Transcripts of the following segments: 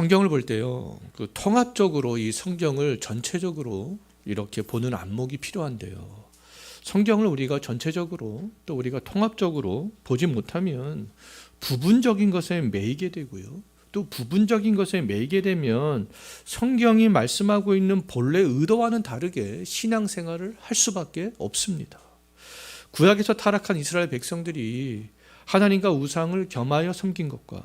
성경을 볼 때요, 통합적으로 이 성경을 전체적으로 이렇게 보는 안목이 필요한데요. 성경을 우리가 전체적으로 또 우리가 통합적으로 보지 못하면 부분적인 것에 매이게 되고요. 또 부분적인 것에 매이게 되면 성경이 말씀하고 있는 본래 의도와는 다르게 신앙생활을 할 수밖에 없습니다. 구약에서 타락한 이스라엘 백성들이 하나님과 우상을 겸하여 섬긴 것과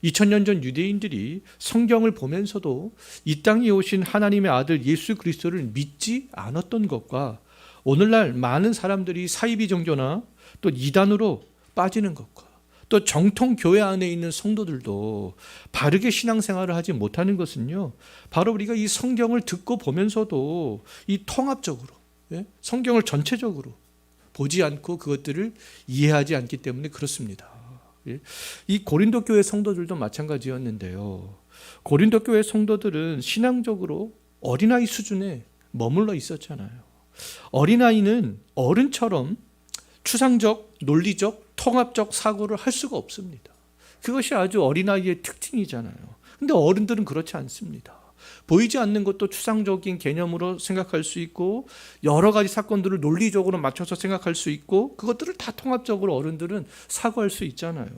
2000년 전 유대인들이 성경을 보면서도 이 땅에 오신 하나님의 아들 예수 그리스도를 믿지 않았던 것과 오늘날 많은 사람들이 사이비 종교나 또 이단으로 빠지는 것과 또 정통 교회 안에 있는 성도들도 바르게 신앙생활을 하지 못하는 것은요, 바로 우리가 이 성경을 듣고 보면서도 이 통합적으로 성경을 전체적으로 보지 않고 그것들을 이해하지 않기 때문에 그렇습니다. 이 고린도 교회 성도들도 마찬가지였는데요. 고린도 교회 성도들은 신앙적으로 어린아이 수준에 머물러 있었잖아요. 어린아이는 어른처럼 추상적, 논리적, 통합적 사고를 할 수가 없습니다. 그것이 아주 어린아이의 특징이잖아요. 근데 어른들은 그렇지 않습니다. 보이지 않는 것도 추상적인 개념으로 생각할 수 있고 여러 가지 사건들을 논리적으로 맞춰서 생각할 수 있고 그것들을 다 통합적으로 어른들은 사고할 수 있잖아요.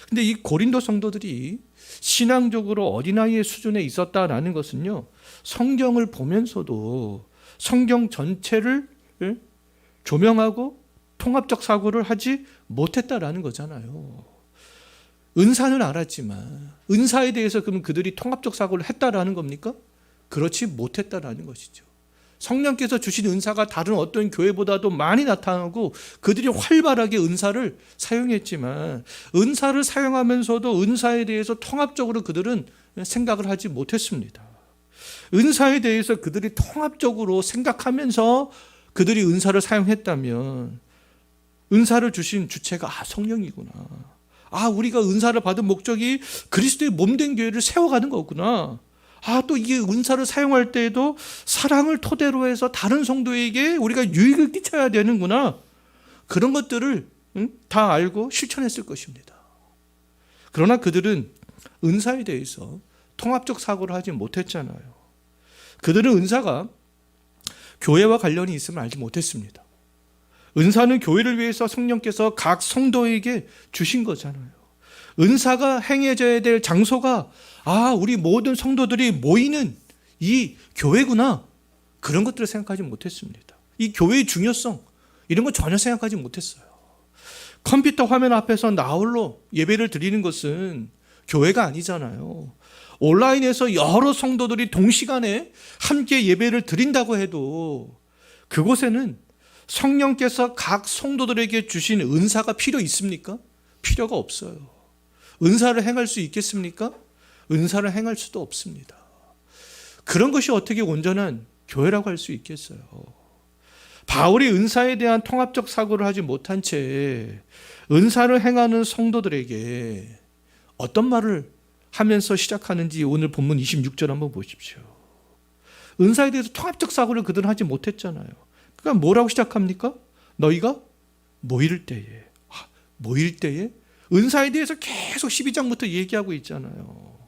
근데 이 고린도 성도들이 신앙적으로 어린아이의 수준에 있었다라는 것은요, 성경을 보면서도 성경 전체를 조명하고 통합적 사고를 하지 못했다라는 거잖아요. 은사는 알았지만 은사에 대해서 그럼 그들이 통합적 사고를 했다라는 겁니까? 그렇지 못했다라는 것이죠. 성령께서 주신 은사가 다른 어떤 교회보다도 많이 나타나고 그들이 활발하게 은사를 사용했지만 은사를 사용하면서도 은사에 대해서 통합적으로 그들은 생각을 하지 못했습니다. 은사에 대해서 그들이 통합적으로 생각하면서 그들이 은사를 사용했다면 은사를 주신 주체가 성령이구나. 우리가 은사를 받은 목적이 그리스도의 몸된 교회를 세워가는 거구나. 또 이게 은사를 사용할 때에도 사랑을 토대로 해서 다른 성도에게 우리가 유익을 끼쳐야 되는구나. 그런 것들을 다 알고 실천했을 것입니다. 그러나 그들은 은사에 대해서 통합적 사고를 하지 못했잖아요. 그들은 은사가 교회와 관련이 있음을 알지 못했습니다. 은사는 교회를 위해서 성령께서 각 성도에게 주신 거잖아요. 은사가 행해져야 될 장소가 우리 모든 성도들이 모이는 이 교회구나. 그런 것들을 생각하지 못했습니다. 이 교회의 중요성 이런 거 전혀 생각하지 못했어요. 컴퓨터 화면 앞에서 나홀로 예배를 드리는 것은 교회가 아니잖아요. 온라인에서 여러 성도들이 동시간에 함께 예배를 드린다고 해도 그곳에는 성령께서 각 성도들에게 주신 은사가 필요 있습니까? 필요가 없어요. 은사를 행할 수 있겠습니까? 은사를 행할 수도 없습니다. 그런 것이 어떻게 온전한 교회라고 할 수 있겠어요? 바울이 은사에 대한 통합적 사고를 하지 못한 채 은사를 행하는 성도들에게 어떤 말을 하면서 시작하는지 오늘 본문 26절 한번 보십시오. 은사에 대해서 통합적 사고를 그들은 하지 못했잖아요. 그러니까 뭐라고 시작합니까? 너희가 모일 때에. 모일 때에? 은사에 대해서 계속 12장부터 얘기하고 있잖아요.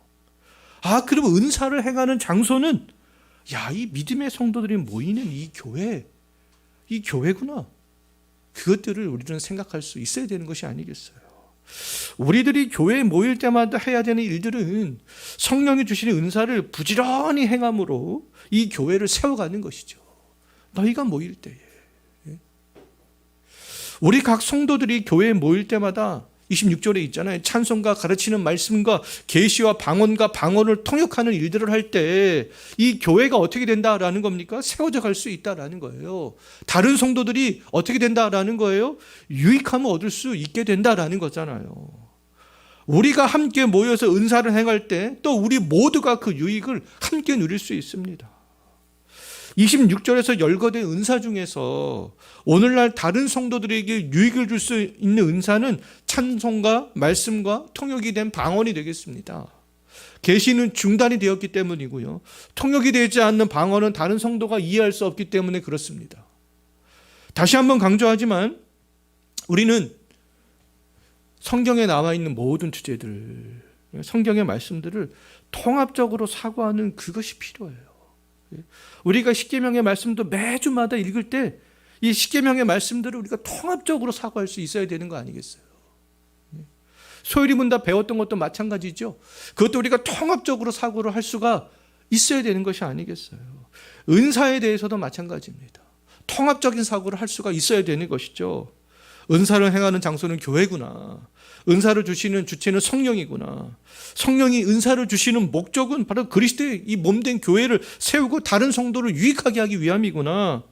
그러면 은사를 행하는 장소는 이 믿음의 성도들이 모이는 이 교회구나. 그것들을 우리는 생각할 수 있어야 되는 것이 아니겠어요. 우리들이 교회에 모일 때마다 해야 되는 일들은 성령이 주시는 은사를 부지런히 행함으로 이 교회를 세워가는 것이죠. 너희가 모일 때에. 우리 각 성도들이 교회에 모일 때마다 26절에 있잖아요. 찬송과 가르치는 말씀과 계시와 방언과 방언을 통역하는 일들을 할 때 이 교회가 어떻게 된다라는 겁니까? 세워져 갈 수 있다라는 거예요. 다른 성도들이 어떻게 된다라는 거예요? 유익함을 얻을 수 있게 된다라는 거잖아요. 우리가 함께 모여서 은사를 행할 때 또 우리 모두가 그 유익을 함께 누릴 수 있습니다. 26절에서 열거된 은사 중에서 오늘날 다른 성도들에게 유익을 줄 수 있는 은사는 찬송과 말씀과 통역이 된 방언이 되겠습니다. 계시는 중단이 되었기 때문이고요. 통역이 되지 않는 방언은 다른 성도가 이해할 수 없기 때문에 그렇습니다. 다시 한번 강조하지만 우리는 성경에 나와 있는 모든 주제들 성경의 말씀들을 통합적으로 사고하는 그것이 필요해요. 우리가 십계명의 말씀도 매주마다 읽을 때 이 십계명의 말씀들을 우리가 통합적으로 사고할 수 있어야 되는 거 아니겠어요? 소율이 문답 배웠던 것도 마찬가지죠. 그것도 우리가 통합적으로 사고를 할 수가 있어야 되는 것이 아니겠어요? 은사에 대해서도 마찬가지입니다. 통합적인 사고를 할 수가 있어야 되는 것이죠. 은사를 행하는 장소는 교회구나. 은사를 주시는 주체는 성령이구나. 성령이 은사를 주시는 목적은 바로 그리스도의 이 몸된 교회를 세우고 다른 성도를 유익하게 하기 위함이구나.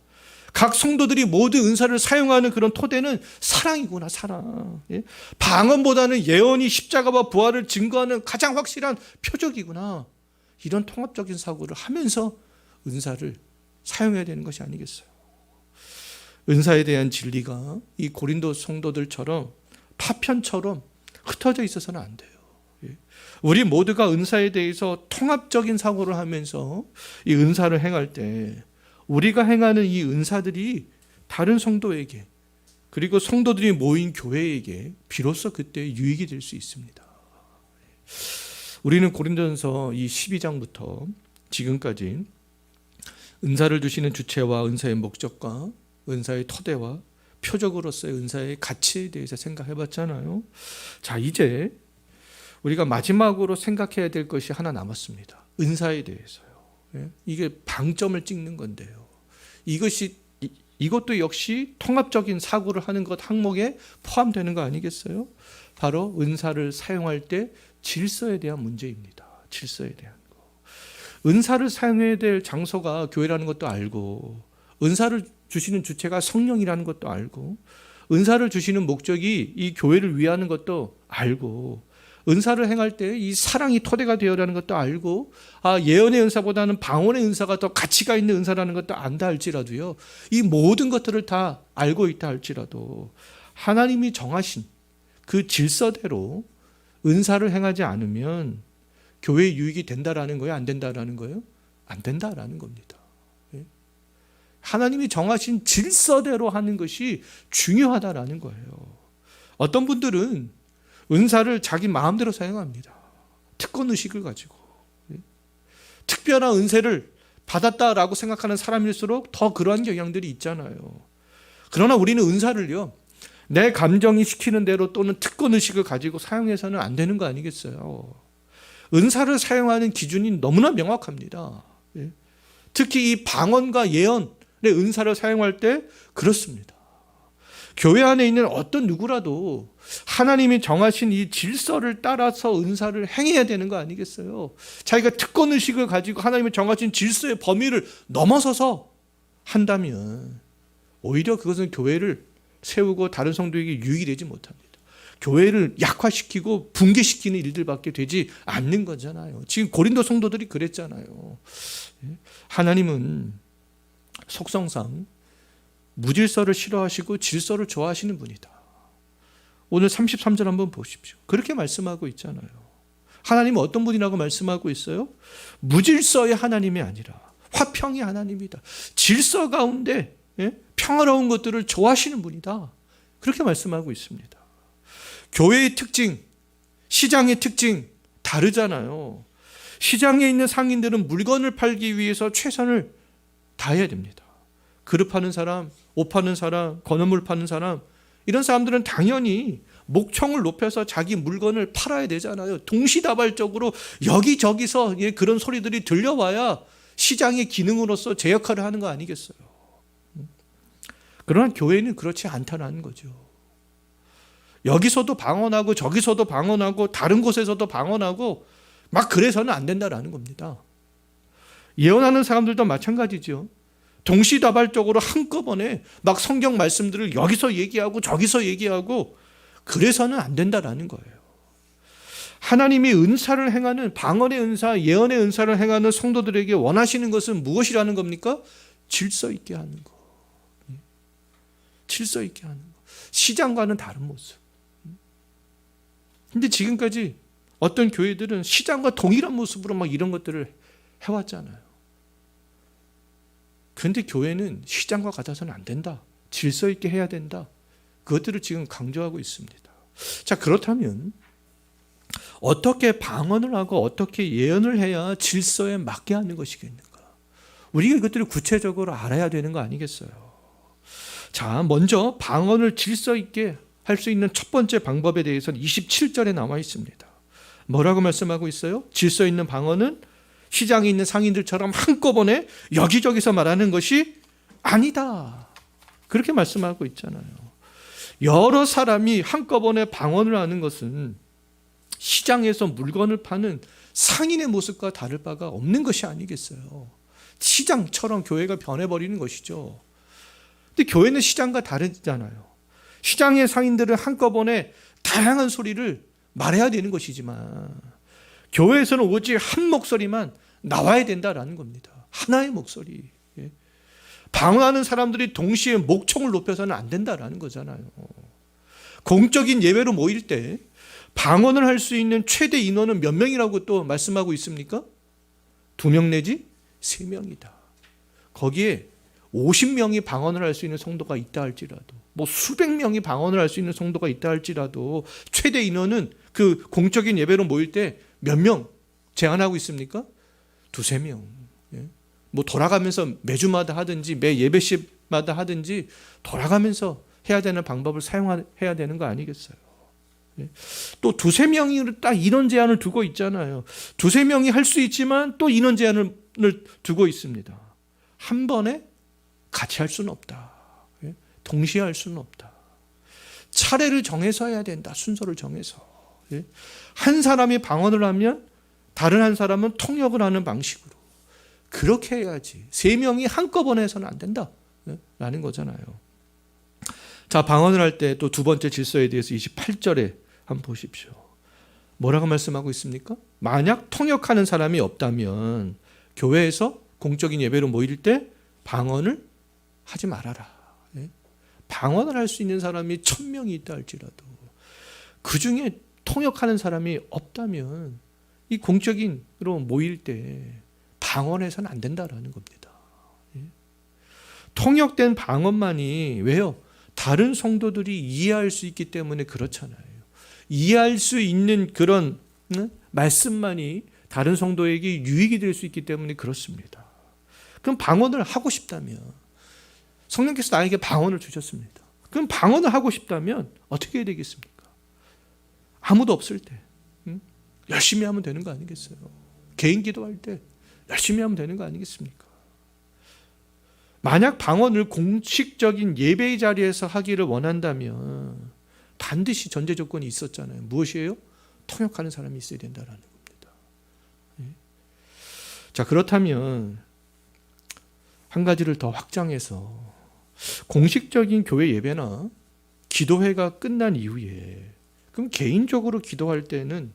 각 성도들이 모두 은사를 사용하는 그런 토대는 사랑이구나, 사랑. 방언보다는 예언이 십자가와 부활을 증거하는 가장 확실한 표적이구나. 이런 통합적인 사고를 하면서 은사를 사용해야 되는 것이 아니겠어요? 은사에 대한 진리가 이 고린도 성도들처럼 파편처럼 흩어져 있어서는 안 돼요. 우리 모두가 은사에 대해서 통합적인 사고를 하면서 이 은사를 행할 때 우리가 행하는 이 은사들이 다른 성도에게 그리고 성도들이 모인 교회에게 비로소 그때 유익이 될 수 있습니다. 우리는 고린도전서 이 12장부터 지금까지 은사를 주시는 주체와 은사의 목적과 은사의 토대와 표적으로서의 은사의 가치에 대해서 생각해 봤잖아요. 자, 이제 우리가 마지막으로 생각해야 될 것이 하나 남았습니다. 은사에 대해서요. 이게 방점을 찍는 건데요. 이것도 역시 통합적인 사고를 하는 것 항목에 포함되는 거 아니겠어요? 바로 은사를 사용할 때 질서에 대한 문제입니다. 질서에 대한 거. 은사를 사용해야 될 장소가 교회라는 것도 알고, 은사를 주시는 주체가 성령이라는 것도 알고, 은사를 주시는 목적이 이 교회를 위하는 것도 알고, 은사를 행할 때 이 사랑이 토대가 되어라는 것도 알고, 예언의 은사보다는 방언의 은사가 더 가치가 있는 은사라는 것도 안다 할지라도요, 이 모든 것들을 다 알고 있다 할지라도 하나님이 정하신 그 질서대로 은사를 행하지 않으면 교회의 유익이 된다라는 거예요? 안 된다라는 거예요? 안 된다라는 겁니다. 하나님이 정하신 질서대로 하는 것이 중요하다라는 거예요. 어떤 분들은 은사를 자기 마음대로 사용합니다. 특권의식을 가지고. 특별한 은혜를 받았다라고 생각하는 사람일수록 더 그러한 경향들이 있잖아요. 그러나 우리는 은사를요, 내 감정이 시키는 대로 또는 특권의식을 가지고 사용해서는 안 되는 거 아니겠어요? 은사를 사용하는 기준이 너무나 명확합니다. 특히 이 방언과 예언의 은사를 사용할 때 그렇습니다. 교회 안에 있는 어떤 누구라도 하나님이 정하신 이 질서를 따라서 은사를 행해야 되는 거 아니겠어요? 자기가 특권의식을 가지고 하나님이 정하신 질서의 범위를 넘어서서 한다면 오히려 그것은 교회를 세우고 다른 성도에게 유익이 되지 못합니다. 교회를 약화시키고 붕괴시키는 일들밖에 되지 않는 거잖아요. 지금 고린도 성도들이 그랬잖아요. 하나님은 속성상 무질서를 싫어하시고 질서를 좋아하시는 분이다. 오늘 33절 한번 보십시오. 그렇게 말씀하고 있잖아요. 하나님은 어떤 분이라고 말씀하고 있어요? 무질서의 하나님이 아니라 화평의 하나님이다. 질서 가운데 평화로운 것들을 좋아하시는 분이다. 그렇게 말씀하고 있습니다. 교회의 특징, 시장의 특징 다르잖아요. 시장에 있는 상인들은 물건을 팔기 위해서 최선을 다해야 됩니다. 그릇 파는 사람, 옷 파는 사람, 건어물 파는 사람, 이런 사람들은 당연히 목청을 높여서 자기 물건을 팔아야 되잖아요. 동시다발적으로 여기저기서 그런 소리들이 들려와야 시장의 기능으로서 제 역할을 하는 거 아니겠어요? 그러나 교회는 그렇지 않다는 거죠. 여기서도 방언하고 저기서도 방언하고 다른 곳에서도 방언하고 막 그래서는 안 된다는 겁니다. 예언하는 사람들도 마찬가지죠. 동시다발적으로 한꺼번에 막 성경 말씀들을 여기서 얘기하고 저기서 얘기하고 그래서는 안 된다는 거예요. 하나님이 은사를 행하는 방언의 은사, 예언의 은사를 행하는 성도들에게 원하시는 것은 무엇이라는 겁니까? 질서 있게 하는 거. 질서 있게 하는 거. 시장과는 다른 모습. 근데 지금까지 어떤 교회들은 시장과 동일한 모습으로 막 이런 것들을 해왔잖아요. 그런데 교회는 시장과 같아서는 안 된다. 질서 있게 해야 된다. 그것들을 지금 강조하고 있습니다. 자, 그렇다면 어떻게 방언을 하고 어떻게 예언을 해야 질서에 맞게 하는 것이겠는가? 우리가 이것들을 구체적으로 알아야 되는 거 아니겠어요? 자, 먼저 방언을 질서 있게 할 수 있는 첫 번째 방법에 대해서는 27절에 나와 있습니다. 뭐라고 말씀하고 있어요? 질서 있는 방언은 시장에 있는 상인들처럼 한꺼번에 여기저기서 말하는 것이 아니다. 그렇게 말씀하고 있잖아요. 여러 사람이 한꺼번에 방언을 하는 것은 시장에서 물건을 파는 상인의 모습과 다를 바가 없는 것이 아니겠어요. 시장처럼 교회가 변해버리는 것이죠. 근데 교회는 시장과 다르잖아요. 시장의 상인들은 한꺼번에 다양한 소리를 말해야 되는 것이지만 교회에서는 오직 한 목소리만 나와야 된다라는 겁니다. 하나의 목소리. 방언하는 사람들이 동시에 목청을 높여서는 안 된다라는 거잖아요. 공적인 예배로 모일 때 방언을 할 수 있는 최대 인원은 몇 명이라고 또 말씀하고 있습니까? 2명 내지 3명이다. 거기에 50명이 방언을 할 수 있는 성도가 있다 할지라도, 뭐 수백 명이 방언을 할 수 있는 성도가 있다 할지라도 최대 인원은 그 공적인 예배로 모일 때 몇 명 제한하고 있습니까? 2-3명. 뭐 돌아가면서 매주마다 하든지 매 예배시마다 하든지 돌아가면서 해야 되는 방법을 사용해야 되는 거 아니겠어요? 또 2-3명이 딱 인원 제한을 두고 있잖아요. 2-3명이 할 수 있지만 또 인원 제한을 두고 있습니다. 한 번에 같이 할 수는 없다. 동시에 할 수는 없다. 차례를 정해서 해야 된다. 순서를 정해서. 한 사람이 방언을 하면 다른 한 사람은 통역을 하는 방식으로 그렇게 해야지. 3명이 한꺼번에 해서는 안 된다 라는 거잖아요. 자, 방언을 할 때 또 두 번째 질서에 대해서 28절에 한번 보십시오. 뭐라고 말씀하고 있습니까? 만약 통역하는 사람이 없다면 교회에서 공적인 예배로 모일 때 방언을 하지 말아라. 방언을 할 수 있는 사람이 1000명이 있다 할지라도 그 중에 통역하는 사람이 없다면 이 공적인으로 모일 때 방언해서는 안 된다라는 겁니다. 통역된 방언만이 왜요? 다른 성도들이 이해할 수 있기 때문에 그렇잖아요. 이해할 수 있는 그런 말씀만이 다른 성도에게 유익이 될 수 있기 때문에 그렇습니다. 그럼 방언을 하고 싶다면 성령께서 나에게 방언을 주셨습니다. 그럼 방언을 하고 싶다면 어떻게 해야 되겠습니까? 아무도 없을 때 열심히 하면 되는 거 아니겠어요? 개인 기도할 때 열심히 하면 되는 거 아니겠습니까? 만약 방언을 공식적인 예배의 자리에서 하기를 원한다면 반드시 전제 조건이 있었잖아요. 무엇이에요? 통역하는 사람이 있어야 된다는 겁니다. 자, 그렇다면 한 가지를 더 확장해서 공식적인 교회 예배나 기도회가 끝난 이후에 그럼 개인적으로 기도할 때는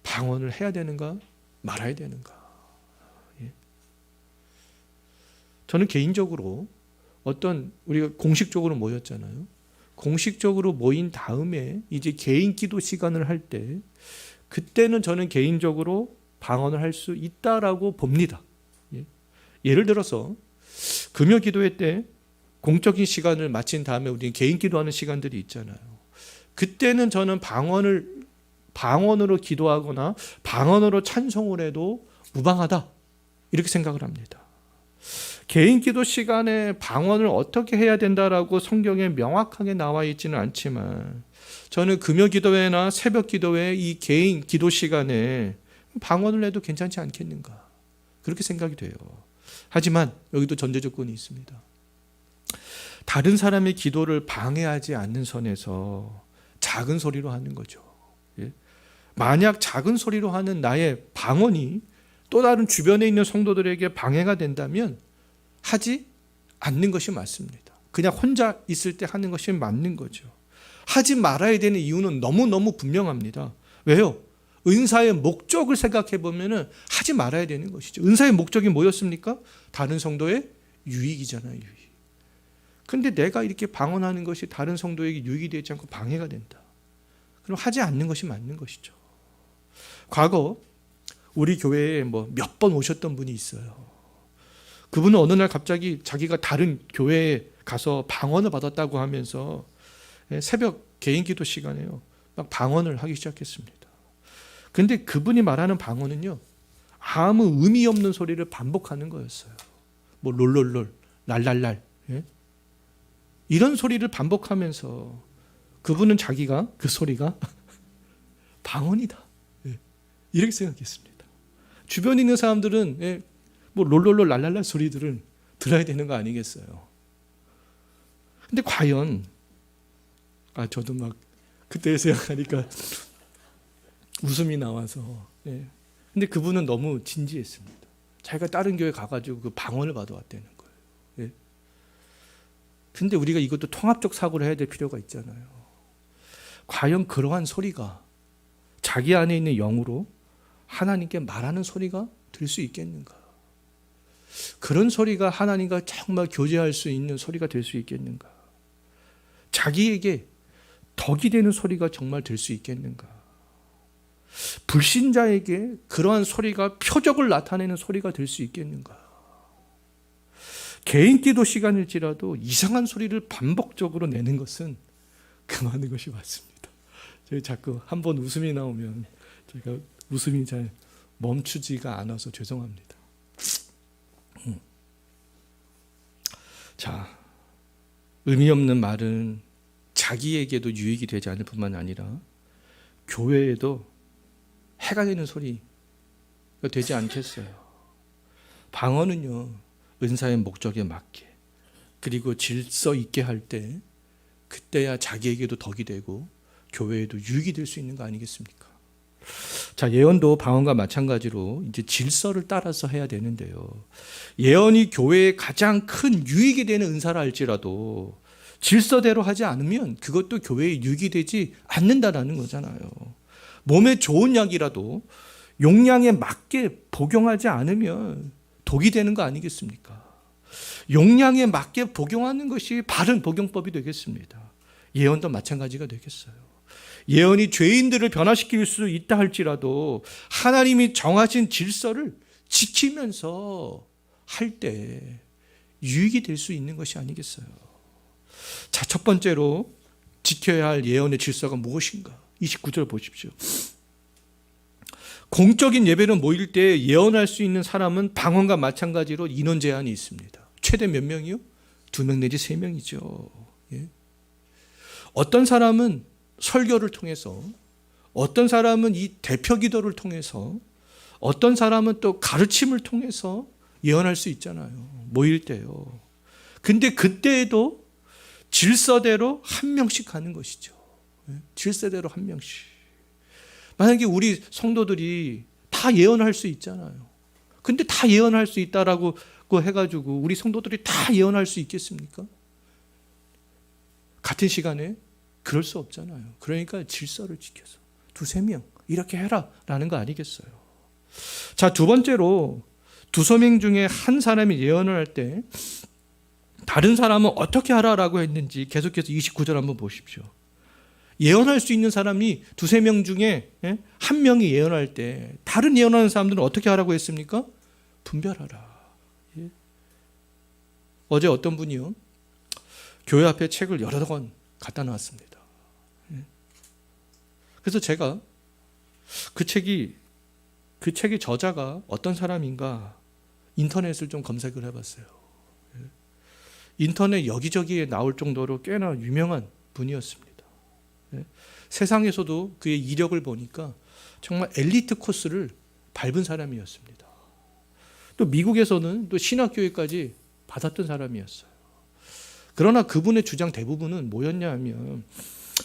방언을 해야 되는가 말아야 되는가? 저는 개인적으로 어떤 우리가 공식적으로 모였잖아요. 공식적으로 모인 다음에 이제 개인 기도 시간을 할 때 그때는 저는 개인적으로 방언을 할 수 있다라고 봅니다. 예를 들어서 금요 기도회 때 공적인 시간을 마친 다음에 우리 개인 기도하는 시간들이 있잖아요. 그때는 저는 방언으로 기도하거나 방언으로 찬송을 해도 무방하다 이렇게 생각을 합니다. 개인 기도 시간에 방언을 어떻게 해야 된다라고 성경에 명확하게 나와 있지는 않지만 저는 금요 기도회나 새벽 기도회 이 개인 기도 시간에 방언을 해도 괜찮지 않겠는가 그렇게 생각이 돼요. 하지만 여기도 전제 조건이 있습니다. 다른 사람의 기도를 방해하지 않는 선에서 작은 소리로 하는 거죠. 만약 작은 소리로 하는 나의 방언이 또 다른 주변에 있는 성도들에게 방해가 된다면 하지 않는 것이 맞습니다. 그냥 혼자 있을 때 하는 것이 맞는 거죠. 하지 말아야 되는 이유는 너무너무 분명합니다. 왜요? 은사의 목적을 생각해 보면 하지 말아야 되는 것이죠. 은사의 목적이 뭐였습니까? 다른 성도의 유익이잖아요. 유익. 근데 내가 이렇게 방언하는 것이 다른 성도에게 유익이 되지 않고 방해가 된다. 그럼 하지 않는 것이 맞는 것이죠. 과거 우리 교회에 몇 번 오셨던 분이 있어요. 그분은 어느 날 갑자기 자기가 다른 교회에 가서 방언을 받았다고 하면서 새벽 개인 기도 시간에요. 막 방언을 하기 시작했습니다. 근데 그분이 말하는 방언은요, 아무 의미 없는 소리를 반복하는 거였어요. 뭐 롤롤롤, 랄랄랄, 예? 이런 소리를 반복하면서 그분은 자기가 그 소리가 방언이다, 예. 이렇게 생각했습니다. 주변에 있는 사람들은 예, 뭐 롤롤롤 랄랄랄 소리들을 들어야 되는 거 아니겠어요? 근데 과연 저도 막 그때 생각하니까 웃음이 나와서 예. 근데 그분은 너무 진지했습니다. 자기가 다른 교회 가가지고 그 방언을 받아왔다는 거예요. 예. 근데 우리가 이것도 통합적 사고를 해야 될 필요가 있잖아요. 과연 그러한 소리가 자기 안에 있는 영으로 하나님께 말하는 소리가 될 수 있겠는가? 그런 소리가 하나님과 정말 교제할 수 있는 소리가 될 수 있겠는가? 자기에게 덕이 되는 소리가 정말 될 수 있겠는가? 불신자에게 그러한 소리가 표적을 나타내는 소리가 될 수 있겠는가? 개인 기도 시간일지라도 이상한 소리를 반복적으로 내는 것은 금하는 것이 맞습니다. 저희 자꾸 한 번 웃음이 나오면 제가 웃음이 잘 멈추지가 않아서 죄송합니다. 자, 의미 없는 말은 자기에게도 유익이 되지 않을 뿐만 아니라 교회에도 해가 되는 소리가 되지 않겠어요. 방언은요, 은사의 목적에 맞게 그리고 질서 있게 할 때 그때야 자기에게도 덕이 되고 교회에도 유익이 될 수 있는 거 아니겠습니까? 자, 예언도 방언과 마찬가지로 이제 질서를 따라서 해야 되는데요. 예언이 교회에 가장 큰 유익이 되는 은사라 할지라도 질서대로 하지 않으면 그것도 교회에 유익이 되지 않는다라는 거잖아요. 몸에 좋은 약이라도 용량에 맞게 복용하지 않으면 독이 되는 거 아니겠습니까? 용량에 맞게 복용하는 것이 바른 복용법이 되겠습니다. 예언도 마찬가지가 되겠어요. 예언이 죄인들을 변화시킬 수 있다 할지라도 하나님이 정하신 질서를 지키면서 할 때 유익이 될 수 있는 것이 아니겠어요? 자, 첫 번째로 지켜야 할 예언의 질서가 무엇인가? 29절 보십시오. 공적인 예배를 모일 때 예언할 수 있는 사람은 방언과 마찬가지로 인원 제한이 있습니다. 최대 몇 명이요? 2명 내지 3명이죠. 예. 어떤 사람은 설교를 통해서, 어떤 사람은 이 대표 기도를 통해서, 어떤 사람은 또 가르침을 통해서 예언할 수 있잖아요. 모일 때요. 근데 그때에도 질서대로 한 명씩 하는 것이죠. 질서대로 한 명씩. 만약에 우리 성도들이 다 예언할 수 있잖아요. 근데 다 예언할 수 있다라고 해가지고 우리 성도들이 다 예언할 수 있겠습니까? 같은 시간에 그럴 수 없잖아요. 그러니까 질서를 지켜서 2-3명 이렇게 해라 라는 거 아니겠어요? 자, 두 번째로 2-3명 중에 한 사람이 예언을 할 때 다른 사람은 어떻게 하라라고 했는지 계속해서 29절 한번 보십시오. 예언할 수 있는 사람이 2-3명 중에 한 명이 예언할 때 다른 예언하는 사람들은 어떻게 하라고 했습니까? 분별하라. 예. 어제 어떤 분이요, 교회 앞에 책을 여러 권 갖다 놨습니다. 예. 그래서 제가 그 책의 저자가 어떤 사람인가 인터넷을 좀 검색을 해봤어요. 예. 인터넷 여기저기에 나올 정도로 꽤나 유명한 분이었습니다. 예. 세상에서도 그의 이력을 보니까 정말 엘리트 코스를 밟은 사람이었습니다. 또 미국에서는 또 신학교회까지 받았던 사람이었어요. 그러나 그분의 주장 대부분은 뭐였냐 하면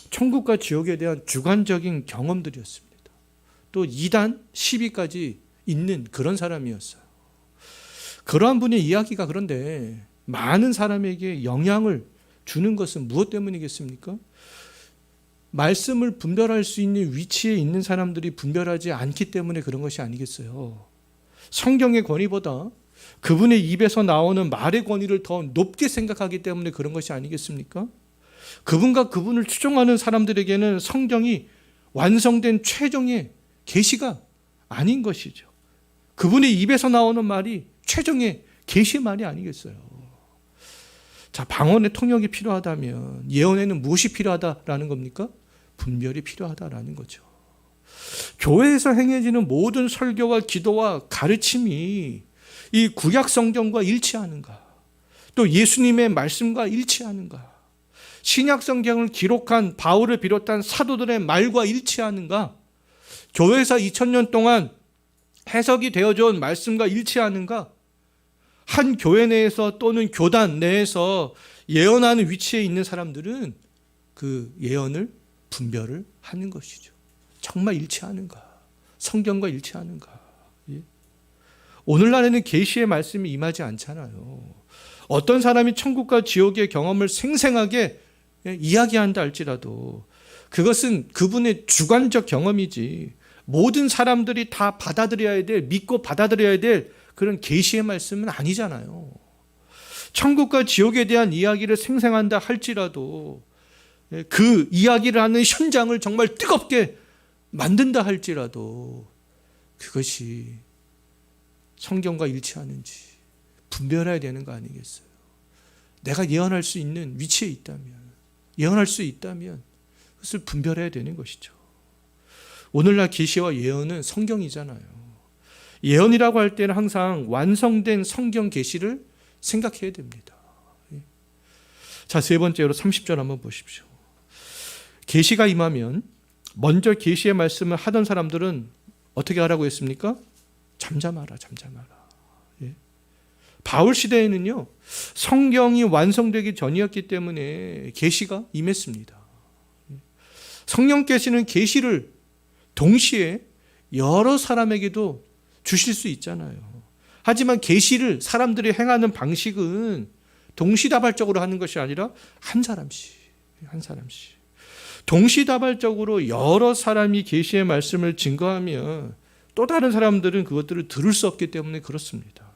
천국과 지옥에 대한 주관적인 경험들이었습니다. 또 2단, 10위까지 있는 그런 사람이었어요. 그러한 분의 이야기가 그런데 많은 사람에게 영향을 주는 것은 무엇 때문이겠습니까? 말씀을 분별할 수 있는 위치에 있는 사람들이 분별하지 않기 때문에 그런 것이 아니겠어요? 성경의 권위보다 그분의 입에서 나오는 말의 권위를 더 높게 생각하기 때문에 그런 것이 아니겠습니까? 그분과 그분을 추종하는 사람들에게는 성경이 완성된 최종의 계시가 아닌 것이죠. 그분의 입에서 나오는 말이 최종의 계시의 말이 아니겠어요? 자, 방언의 통역이 필요하다면 예언에는 무엇이 필요하다라는 겁니까? 분별이 필요하다라는 거죠. 교회에서 행해지는 모든 설교와 기도와 가르침이 이 구약 성경과 일치하는가? 또 예수님의 말씀과 일치하는가? 신약 성경을 기록한 바울을 비롯한 사도들의 말과 일치하는가? 교회에서 2000년 동안 해석이 되어져 온 말씀과 일치하는가? 한 교회 내에서 또는 교단 내에서 예언하는 위치에 있는 사람들은 그 예언을 분별을 하는 것이죠. 정말 일치하는가? 성경과 일치하는가? 예? 오늘날에는 계시의 말씀이 임하지 않잖아요. 어떤 사람이 천국과 지옥의 경험을 생생하게 이야기한다 할지라도 그것은 그분의 주관적 경험이지 모든 사람들이 다 받아들여야 될, 믿고 받아들여야 될 그런 계시의 말씀은 아니잖아요. 천국과 지옥에 대한 이야기를 생생한다 할지라도 그 이야기를 하는 현장을 정말 뜨겁게 만든다 할지라도 그것이 성경과 일치하는지 분별해야 되는 거 아니겠어요? 내가 예언할 수 있는 위치에 있다면, 예언할 수 있다면 그것을 분별해야 되는 것이죠. 오늘날 계시와 예언은 성경이잖아요. 예언이라고 할 때는 항상 완성된 성경 계시를 생각해야 됩니다. 자, 세 번째로 30절 한번 보십시오. 계시가 임하면 먼저 계시의 말씀을 하던 사람들은 어떻게 하라고 했습니까? 잠잠하라, 잠잠하라. 예. 바울 시대에는요, 성경이 완성되기 전이었기 때문에 계시가 임했습니다. 성령께서는 계시를 동시에 여러 사람에게도 주실 수 있잖아요. 하지만 계시를 사람들이 행하는 방식은 동시다발적으로 하는 것이 아니라 한 사람씩. 동시다발적으로 여러 사람이 계시의 말씀을 증거하면 또 다른 사람들은 그것들을 들을 수 없기 때문에 그렇습니다.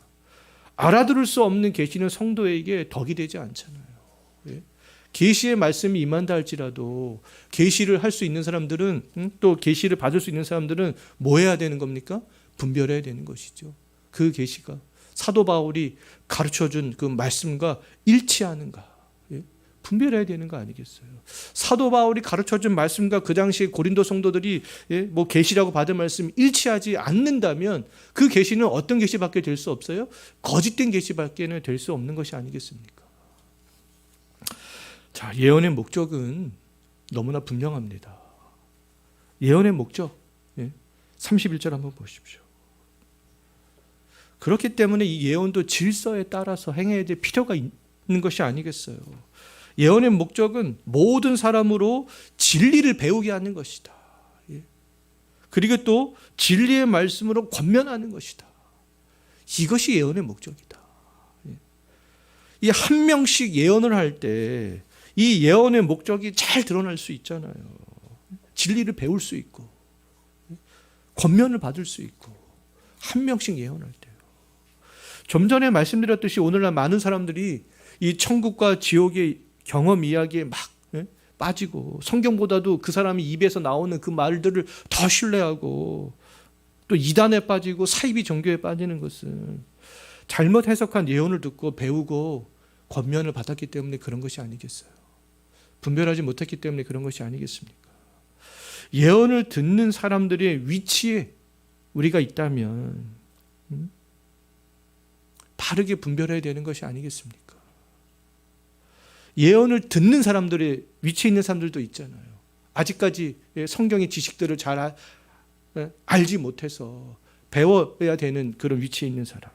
알아들을 수 없는 계시는 성도에게 덕이 되지 않잖아요. 계시의 말씀이 임한다 할지라도 계시를 할 수 있는 사람들은 또 계시를 받을 수 있는 사람들은 뭐 해야 되는 겁니까? 분별해야 되는 것이죠. 그 계시가 사도 바울이 가르쳐준 그 말씀과 일치하는가? 분별해야 되는 거 아니겠어요? 사도 바울이 가르쳐준 말씀과 그 당시 고린도 성도들이 뭐 계시라고 받은 말씀이 일치하지 않는다면 그 계시는 어떤 계시밖에 될 수 없어요? 거짓된 계시밖에는 될 수 없는 것이 아니겠습니까? 자, 예언의 목적은 너무나 분명합니다. 예언의 목적 31절 한번 보십시오. 그렇기 때문에 이 예언도 질서에 따라서 행해야 될 필요가 있는 것이 아니겠어요. 예언의 목적은 모든 사람으로 진리를 배우게 하는 것이다. 그리고 또 진리의 말씀으로 권면하는 것이다. 이것이 예언의 목적이다. 이 한 명씩 예언을 할 때 이 예언의 목적이 잘 드러날 수 있잖아요. 진리를 배울 수 있고 권면을 받을 수 있고 한 명씩 예언할 때요. 좀 전에 말씀드렸듯이 오늘날 많은 사람들이 이 천국과 지옥의 경험 이야기에 막 빠지고 성경보다도 그 사람이 입에서 나오는 그 말들을 더 신뢰하고 또 이단에 빠지고 사이비 종교에 빠지는 것은 잘못 해석한 예언을 듣고 배우고 권면을 받았기 때문에 그런 것이 아니겠어요? 분별하지 못했기 때문에 그런 것이 아니겠습니까? 예언을 듣는 사람들의 위치에 우리가 있다면 바르게 분별해야 되는 것이 아니겠습니까? 예언을 듣는 사람들의 위치에 있는 사람들도 있잖아요. 아직까지 성경의 지식들을 잘 알지 못해서 배워야 되는 그런 위치에 있는 사람.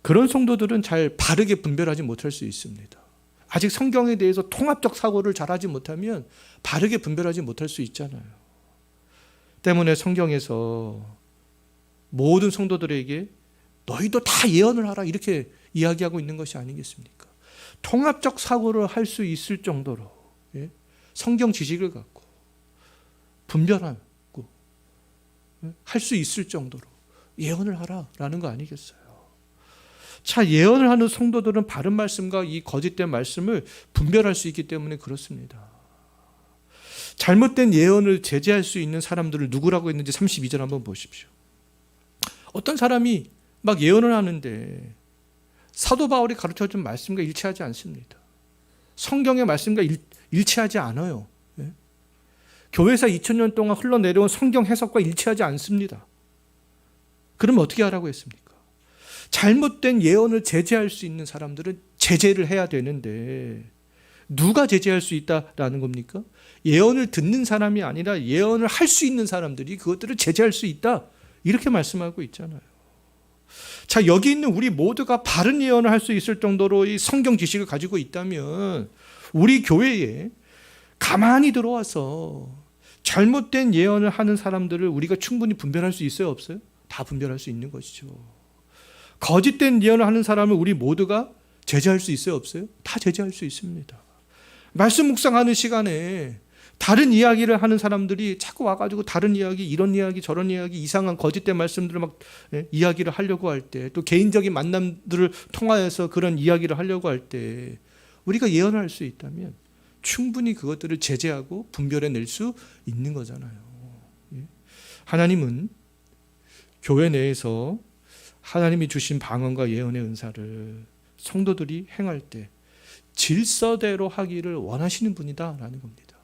그런 성도들은 잘 바르게 분별하지 못할 수 있습니다. 아직 성경에 대해서 통합적 사고를 잘하지 못하면 바르게 분별하지 못할 수 있잖아요. 때문에 성경에서 모든 성도들에게 너희도 다 예언을 하라 이렇게 이야기하고 있는 것이 아니겠습니까? 통합적 사고를 할 수 있을 정도로 성경 지식을 갖고 분별하고 할 수 있을 정도로 예언을 하라라는 거 아니겠어요? 자, 예언을 하는 성도들은 바른 말씀과 이 거짓된 말씀을 분별할 수 있기 때문에 그렇습니다. 잘못된 예언을 제재할 수 있는 사람들을 누구라고 했는지 32절 한번 보십시오. 어떤 사람이 막 예언을 하는데 사도 바울이 가르쳐준 말씀과 일치하지 않습니다. 성경의 말씀과 일치하지 않아요. 교회사 2000년 동안 흘러내려온 성경 해석과 일치하지 않습니다. 그럼 어떻게 하라고 했습니까? 잘못된 예언을 제재할 수 있는 사람들은 제재를 해야 되는데 누가 제재할 수 있다라는 겁니까? 예언을 듣는 사람이 아니라 예언을 할 수 있는 사람들이 그것들을 제재할 수 있다. 이렇게 말씀하고 있잖아요. 자, 여기 있는 우리 모두가 바른 예언을 할 수 있을 정도로 이 성경 지식을 가지고 있다면 우리 교회에 가만히 들어와서 잘못된 예언을 하는 사람들을 우리가 충분히 분별할 수 있어요, 없어요? 다 분별할 수 있는 것이죠. 거짓된 예언을 하는 사람을 우리 모두가 제재할 수 있어요, 없어요? 다 제재할 수 있습니다. 말씀 묵상하는 시간에 다른 이야기를 하는 사람들이 자꾸 와가지고 다른 이야기, 이런 이야기, 저런 이야기, 이상한 거짓된 말씀들을 막 이야기를 하려고 할 때, 또 개인적인 만남들을 통하여서 그런 이야기를 하려고 할 때 우리가 예언을 할 수 있다면 충분히 그것들을 제재하고 분별해낼 수 있는 거잖아요. 하나님은 교회 내에서 하나님이 주신 방언과 예언의 은사를 성도들이 행할 때 질서대로 하기를 원하시는 분이다라는 겁니다.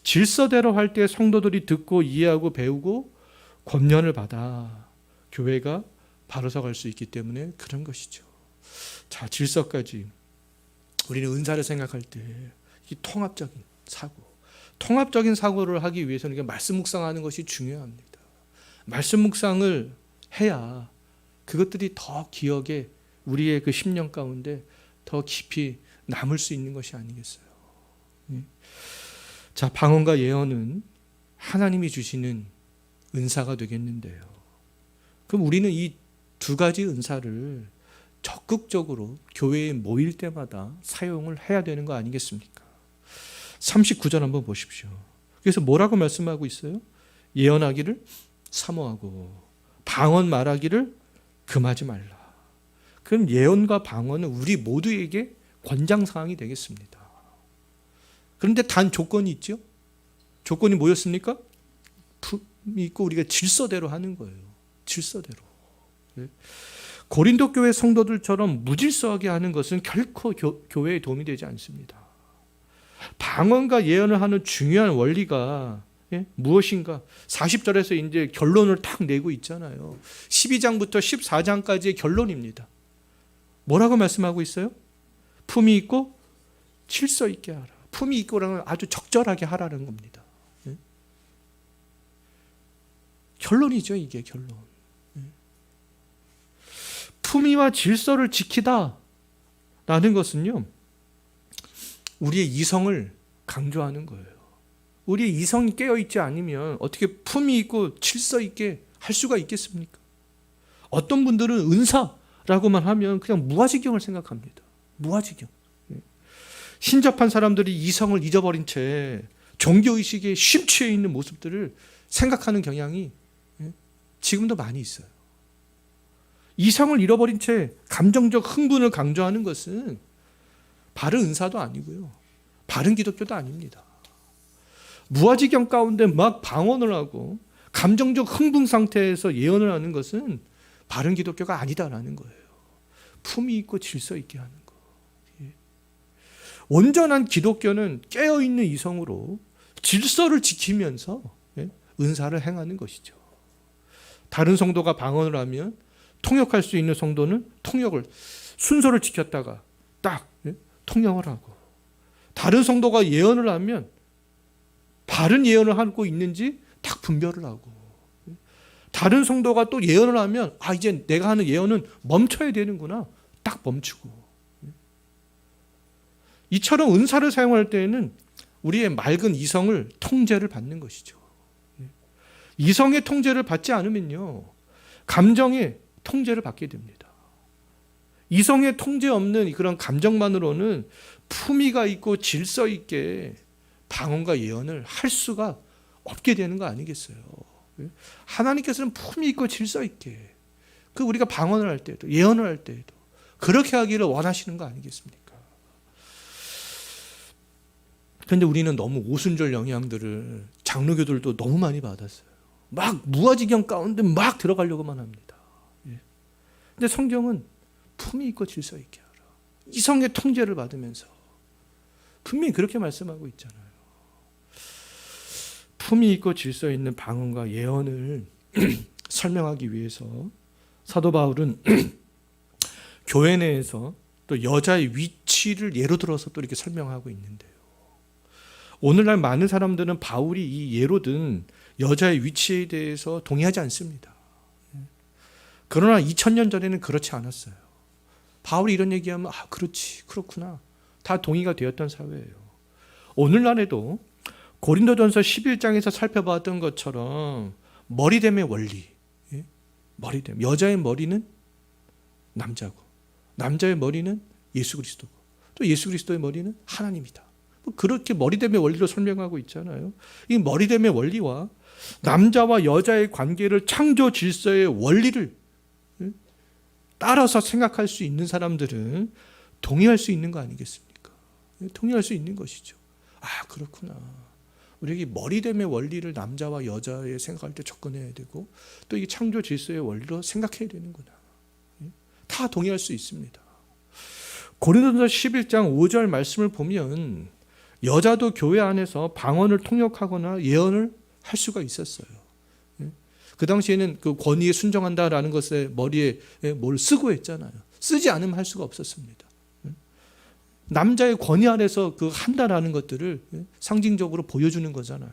질서대로 할 때 성도들이 듣고 이해하고 배우고 권면을 받아 교회가 바로 서갈 수 있기 때문에 그런 것이죠. 자, 질서까지 우리는 은사를 생각할 때 이 통합적인 사고를 하기 위해서는 말씀 묵상하는 것이 중요합니다. 말씀 묵상을 해야 그것들이 더 기억에 우리의 그 심령 가운데 더 깊이 남을 수 있는 것이 아니겠어요. 자, 방언과 예언은 하나님이 주시는 은사가 되겠는데요. 그럼 우리는 이 두 가지 은사를 적극적으로 교회에 모일 때마다 사용을 해야 되는 거 아니겠습니까? 39절 한번 보십시오. 그래서 뭐라고 말씀하고 있어요? 예언하기를 사모하고 방언 말하기를 금하지 말라. 그럼 예언과 방언은 우리 모두에게 권장사항이 되겠습니다. 그런데 단 조건이 있죠. 조건이 뭐였습니까? 품이 있고 우리가 질서대로 하는 거예요. 질서대로. 고린도 교회 성도들처럼 무질서하게 하는 것은 결코 교회에 도움이 되지 않습니다. 방언과 예언을 하는 중요한 원리가 무엇인가? 40절에서 이제 결론을 딱 내고 있잖아요. 12장부터 14장까지의 결론입니다. 뭐라고 말씀하고 있어요? 품이 있고 질서 있게 하라. 품이 있고라는 아주 적절하게 하라는 겁니다. 결론이죠, 이게 결론. 품위와 질서를 지키다라는 것은요, 우리의 이성을 강조하는 거예요. 우리의 이성이 깨어있지 않으면 어떻게 품위 있고 질서 있게 할 수가 있겠습니까? 어떤 분들은 은사라고만 하면 그냥 무아지경을 생각합니다. 무아지경. 신접한 사람들이 이성을 잊어버린 채 종교의식에 심취해 있는 모습들을 생각하는 경향이 지금도 많이 있어요. 이성을 잃어버린 채 감정적 흥분을 강조하는 것은 바른 은사도 아니고요. 바른 기독교도 아닙니다. 무아지경 가운데 막 방언을 하고 감정적 흥분 상태에서 예언을 하는 것은 바른 기독교가 아니다라는 거예요. 품이 있고 질서 있게 하는 거. 온전한 기독교는 깨어있는 이성으로 질서를 지키면서 은사를 행하는 것이죠. 다른 성도가 방언을 하면 통역할 수 있는 성도는 통역을 순서를 지켰다가 딱 통역을 하고, 다른 성도가 예언을 하면 바른 예언을 하고 있는지 딱 분별을 하고, 다른 성도가 또 예언을 하면 이제 내가 하는 예언은 멈춰야 되는구나, 딱 멈추고. 이처럼 은사를 사용할 때에는 우리의 맑은 이성을 통제를 받는 것이죠. 이성의 통제를 받지 않으면요, 감정의 통제를 받게 됩니다. 이성의 통제 없는 그런 감정만으로는 품위가 있고 질서 있게 방언과 예언을 할 수가 없게 되는 거 아니겠어요? 하나님께서는 품위 있고 질서 있게, 그 우리가 방언을 할 때도 예언을 할 때도 그렇게 하기를 원하시는 거 아니겠습니까? 그런데 우리는 너무 오순절 영향들을 장로교들도 너무 많이 받았어요. 막 무아지경 가운데 막 들어가려고만 합니다. 근데 성경은 품이 있고 질서 있게 하라. 이성의 통제를 받으면서 분명히 그렇게 말씀하고 있잖아요. 품위 있고 질서 있는 방언과 예언을 설명하기 위해서 사도 바울은 교회 내에서 또 여자의 위치를 예로 들어서 또 이렇게 설명하고 있는데요. 오늘날 많은 사람들은 바울이 이 예로 든 여자의 위치에 대해서 동의하지 않습니다. 그러나 2000년 전에는 그렇지 않았어요. 바울이 이런 얘기하면 그렇지, 그렇구나. 다 동의가 되었던 사회예요. 오늘날에도 고린도전서 11장에서 살펴봤던 것처럼 머리됨의 원리, 머리됨. 여자의 머리는 남자고, 남자의 머리는 예수 그리스도고, 또 예수 그리스도의 머리는 하나님이다. 그렇게 머리됨의 원리로 설명하고 있잖아요. 이 머리됨의 원리와 남자와 여자의 관계를 창조 질서의 원리를 따라서 생각할 수 있는 사람들은 동의할 수 있는 거 아니겠습니까? 동의할 수 있는 것이죠. 그렇구나. 우리가 이 머리됨의 원리를 남자와 여자의 생각할 때 접근해야 되고, 또 이 창조 질서의 원리로 생각해야 되는구나. 다 동의할 수 있습니다. 고린도전서 11장 5절 말씀을 보면 여자도 교회 안에서 방언을 통역하거나 예언을 할 수가 있었어요. 그 당시에는 그 권위에 순종한다라는 것에 머리에 뭘 쓰고 했잖아요. 쓰지 않으면 할 수가 없었습니다. 남자의 권위 아래서 그 한다라는 것들을 상징적으로 보여주는 거잖아요.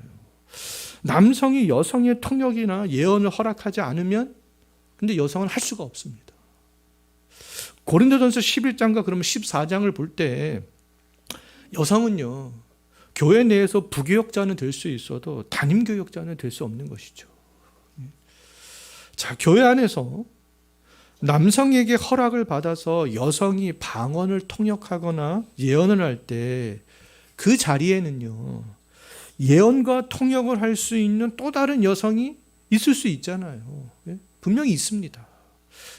남성이 여성의 통역이나 예언을 허락하지 않으면 근데 여성은 할 수가 없습니다. 고린도전서 11장과 그러면 14장을 볼 때 여성은요, 교회 내에서 부교역자는 될 수 있어도 담임교역자는 될 수 없는 것이죠. 자, 교회 안에서 남성에게 허락을 받아서 여성이 방언을 통역하거나 예언을 할 때 그 자리에는요, 예언과 통역을 할 수 있는 또 다른 여성이 있을 수 있잖아요. 분명히 있습니다.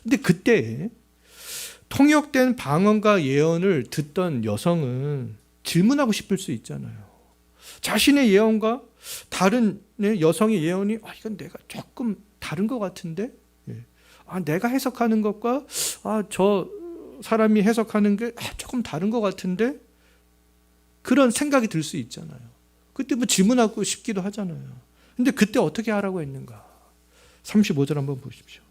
근데 그때 통역된 방언과 예언을 듣던 여성은 질문하고 싶을 수 있잖아요. 자신의 예언과 다른 여성의 예언이 이건 내가 조금 다른 것 같은데, 내가 해석하는 것과 저 사람이 해석하는 게 조금 다른 것 같은데, 그런 생각이 들 수 있잖아요. 그때 뭐 질문하고 싶기도 하잖아요. 근데 그때 어떻게 하라고 했는가? 35절 한번 보십시오.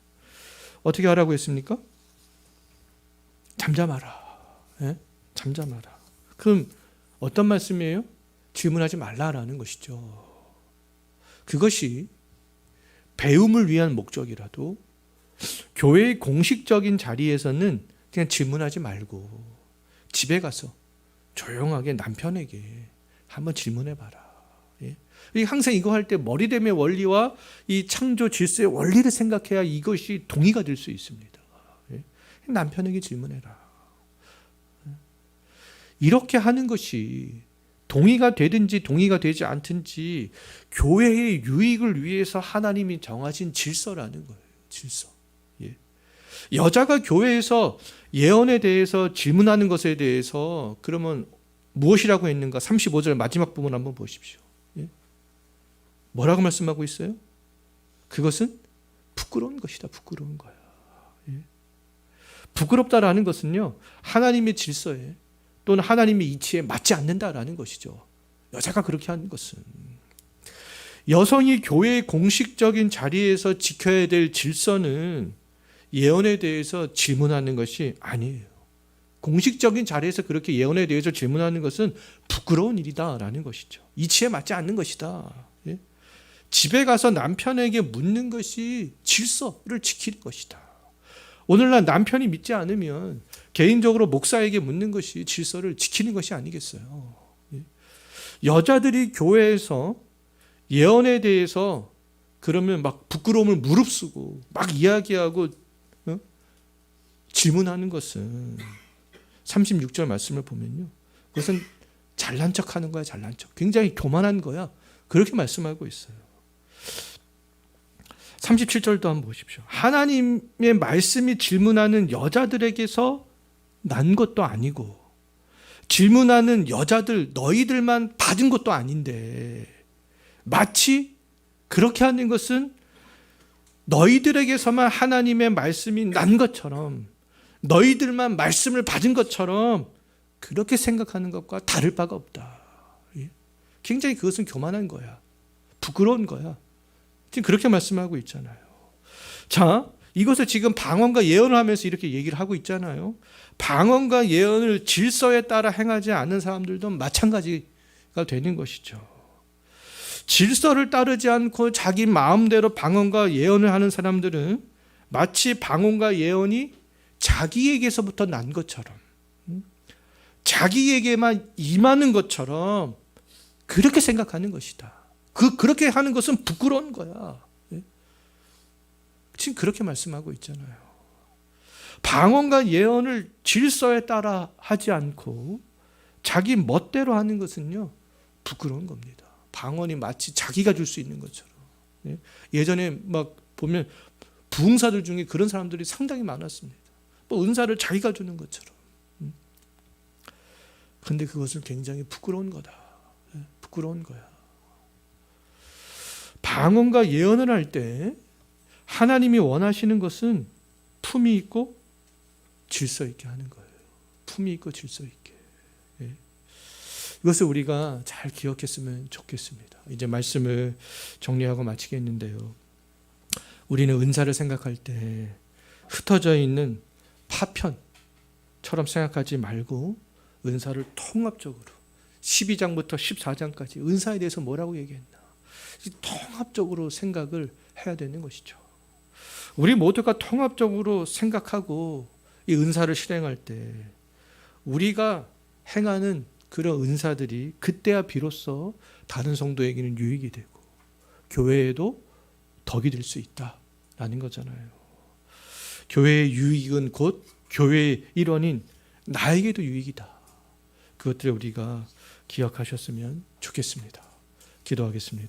어떻게 하라고 했습니까? 잠잠하라. 잠잠하라. 그럼 어떤 말씀이에요? 질문하지 말라라는 것이죠. 그것이 배움을 위한 목적이라도 교회의 공식적인 자리에서는 그냥 질문하지 말고 집에 가서 조용하게 남편에게 한번 질문해봐라. 항상 이거 할 때 머리됨의 원리와 이 창조 질서의 원리를 생각해야 이것이 동의가 될 수 있습니다. 남편에게 질문해라. 이렇게 하는 것이 동의가 되든지 동의가 되지 않든지 교회의 유익을 위해서 하나님이 정하신 질서라는 거예요. 질서. 여자가 교회에서 예언에 대해서 질문하는 것에 대해서 그러면 무엇이라고 했는가? 35절 마지막 부분 한번 보십시오. 뭐라고 말씀하고 있어요? 그것은 부끄러운 것이다. 부끄러운 거야. 부끄럽다라는 것은요, 하나님의 질서에 또는 하나님의 이치에 맞지 않는다라는 것이죠. 여자가 그렇게 하는 것은. 여성이 교회의 공식적인 자리에서 지켜야 될 질서는 예언에 대해서 질문하는 것이 아니에요. 공식적인 자리에서 그렇게 예언에 대해서 질문하는 것은 부끄러운 일이다라는 것이죠. 이치에 맞지 않는 것이다. 집에 가서 남편에게 묻는 것이 질서를 지키는 것이다. 오늘날 남편이 믿지 않으면 개인적으로 목사에게 묻는 것이 질서를 지키는 것이 아니겠어요. 여자들이 교회에서 예언에 대해서 그러면 막 부끄러움을 무릅쓰고 막 이야기하고 질문하는 것은 36절 말씀을 보면요, 그것은 잘난 척하는 거야. 잘난 척. 굉장히 교만한 거야. 그렇게 말씀하고 있어요. 37절도 한번 보십시오. 하나님의 말씀이 질문하는 여자들에게서 난 것도 아니고 질문하는 여자들 너희들만 받은 것도 아닌데 마치 그렇게 하는 것은 너희들에게서만 하나님의 말씀이 난 것처럼, 너희들만 말씀을 받은 것처럼 그렇게 생각하는 것과 다를 바가 없다. 굉장히 그것은 교만한 거야. 부끄러운 거야. 지금 그렇게 말씀하고 있잖아요. 자, 이것을 지금 방언과 예언을 하면서 이렇게 얘기를 하고 있잖아요. 방언과 예언을 질서에 따라 행하지 않는 사람들도 마찬가지가 되는 것이죠. 질서를 따르지 않고 자기 마음대로 방언과 예언을 하는 사람들은 마치 방언과 예언이 자기에게서부터 난 것처럼, 자기에게만 임하는 것처럼 그렇게 생각하는 것이다. 그렇게 하는 것은 부끄러운 거야. 지금 그렇게 말씀하고 있잖아요. 방언과 예언을 질서에 따라 하지 않고 자기 멋대로 하는 것은요, 부끄러운 겁니다. 방언이 마치 자기가 줄 수 있는 것처럼. 예전에 막 보면 부흥사들 중에 그런 사람들이 상당히 많았습니다. 뭐 은사를 자기가 주는 것처럼. 그런데 그것은 굉장히 부끄러운 거다. 부끄러운 거야. 방언과 예언을 할 때 하나님이 원하시는 것은 품이 있고 질서 있게 하는 거예요. 품이 있고 질서 있게. 이것을 우리가 잘 기억했으면 좋겠습니다. 이제 말씀을 정리하고 마치겠는데요. 우리는 은사를 생각할 때 흩어져 있는 파편처럼 생각하지 말고 은사를 통합적으로 12장부터 14장까지 은사에 대해서 뭐라고 얘기했나, 통합적으로 생각을 해야 되는 것이죠. 우리 모두가 통합적으로 생각하고 이 은사를 실행할 때 우리가 행하는 그런 은사들이 그때야 비로소 다른 성도에게는 유익이 되고 교회에도 덕이 될 수 있다라는 거잖아요. 교회의 유익은 곧 교회의 일원인 나에게도 유익이다. 그것들을 우리가 기억하셨으면 좋겠습니다. 기도하겠습니다.